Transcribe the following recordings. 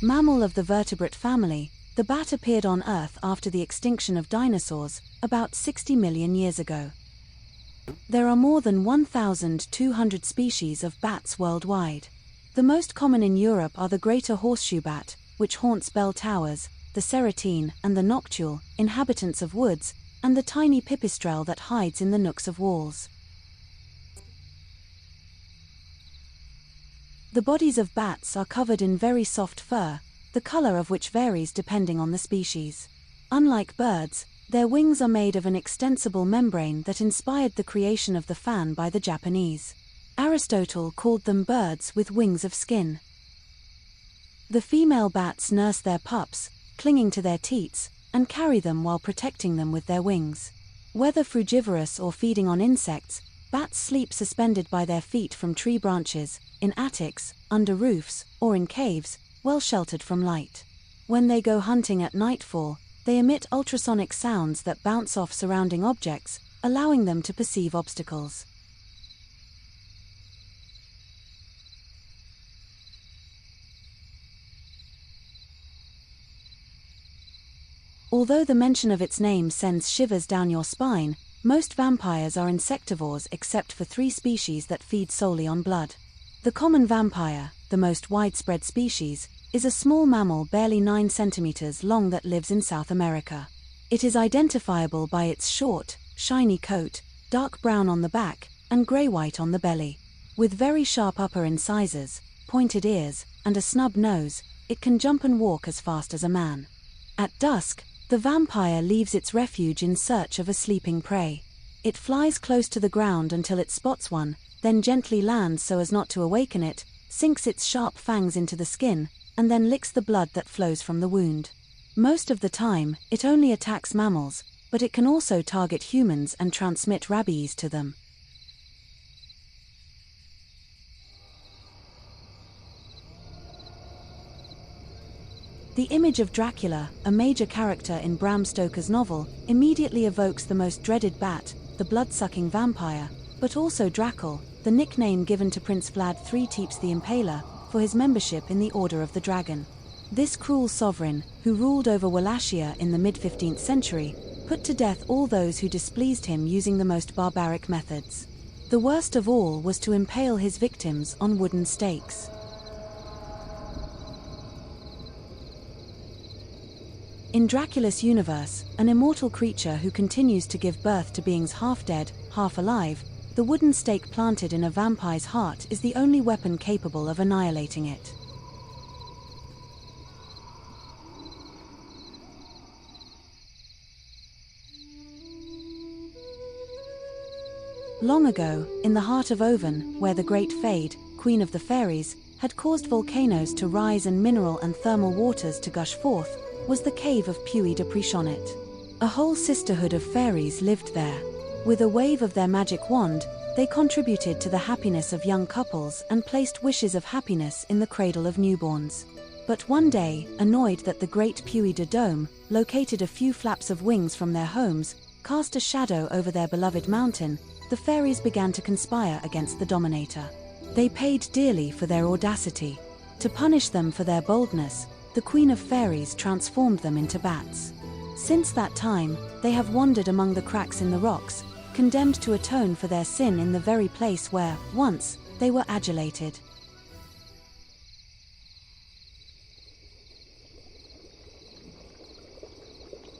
Mammal of the vertebrate family, the bat appeared on Earth after the extinction of dinosaurs, about 60 million years ago. There are more than 1,200 species of bats worldwide. The most common in Europe are the greater horseshoe bat, which haunts bell towers, the serotine and the noctule, inhabitants of woods, and the tiny pipistrelle that hides in the nooks of walls. The bodies of bats are covered in very soft fur, the color of which varies depending on the species. Unlike birds, their wings are made of an extensible membrane that inspired the creation of the fan by the Japanese. Aristotle called them birds with wings of skin. The female bats nurse their pups, clinging to their teats, and carry them while protecting them with their wings. Whether frugivorous or feeding on insects, bats sleep suspended by their feet from tree branches, in attics, under roofs, or in caves, well sheltered from light. When they go hunting at nightfall, they emit ultrasonic sounds that bounce off surrounding objects, allowing them to perceive obstacles. Although the mention of its name sends shivers down your spine, most vampires are insectivores except for 3 species that feed solely on blood. The common vampire, the most widespread species, is a small mammal barely 9 centimeters long that lives in South America. It is identifiable by its short, shiny coat, dark brown on the back, and gray-white on the belly. With very sharp upper incisors, pointed ears, and a snub nose, it can jump and walk as fast as a man. At dusk, the vampire leaves its refuge in search of a sleeping prey. It flies close to the ground until it spots one, then gently lands so as not to awaken it, sinks its sharp fangs into the skin, and then licks the blood that flows from the wound. Most of the time, it only attacks mammals, but it can also target humans and transmit rabies to them. The image of Dracula, a major character in Bram Stoker's novel, immediately evokes the most dreaded bat, the blood-sucking vampire, but also Dracula, the nickname given to Prince Vlad III Tepes the Impaler, for his membership in the Order of the Dragon. This cruel sovereign, who ruled over Wallachia in the mid-15th century, put to death all those who displeased him using the most barbaric methods. The worst of all was to impale his victims on wooden stakes. In Dracula's universe, an immortal creature who continues to give birth to beings half dead, half alive, the wooden stake planted in a vampire's heart is the only weapon capable of annihilating it. Long ago, in the heart of Oven, where the Great Fade, Queen of the Fairies, had caused volcanoes to rise and mineral and thermal waters to gush forth, was the cave of Puy de Prichonnet. A whole sisterhood of fairies lived there. With a wave of their magic wand, they contributed to the happiness of young couples and placed wishes of happiness in the cradle of newborns. But one day, annoyed that the great Puy de Dôme, located a few flaps of wings from their homes, cast a shadow over their beloved mountain, the fairies began to conspire against the Dominator. They paid dearly for their audacity. To punish them for their boldness, the Queen of Fairies transformed them into bats. Since that time, they have wandered among the cracks in the rocks, condemned to atone for their sin in the very place where, once, they were adulated.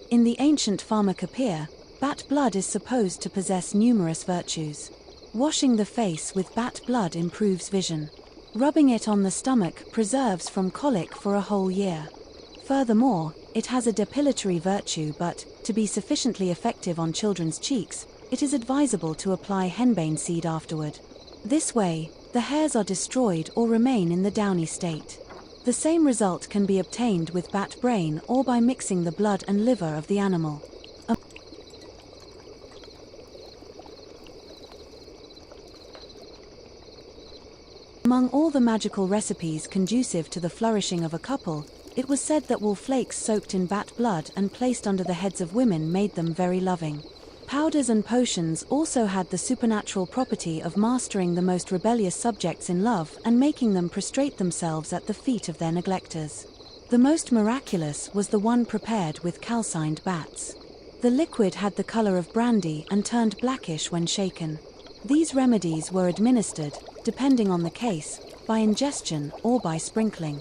In the ancient pharmacopoeia, bat blood is supposed to possess numerous virtues. Washing the face with bat blood improves vision. Rubbing it on the stomach preserves from colic for a whole year. Furthermore, it has a depilatory virtue, but, to be sufficiently effective on children's cheeks, it is advisable to apply henbane seed afterward. This way, the hairs are destroyed or remain in the downy state. The same result can be obtained with bat brain or by mixing the blood and liver of the animal. Among all the magical recipes conducive to the flourishing of a couple, it was said that wool flakes soaked in bat blood and placed under the heads of women made them very loving. Powders and potions also had the supernatural property of mastering the most rebellious subjects in love and making them prostrate themselves at the feet of their neglectors. The most miraculous was the one prepared with calcined bats. The liquid had the color of brandy and turned blackish when shaken. These remedies were administered, depending on the case, by ingestion or by sprinkling.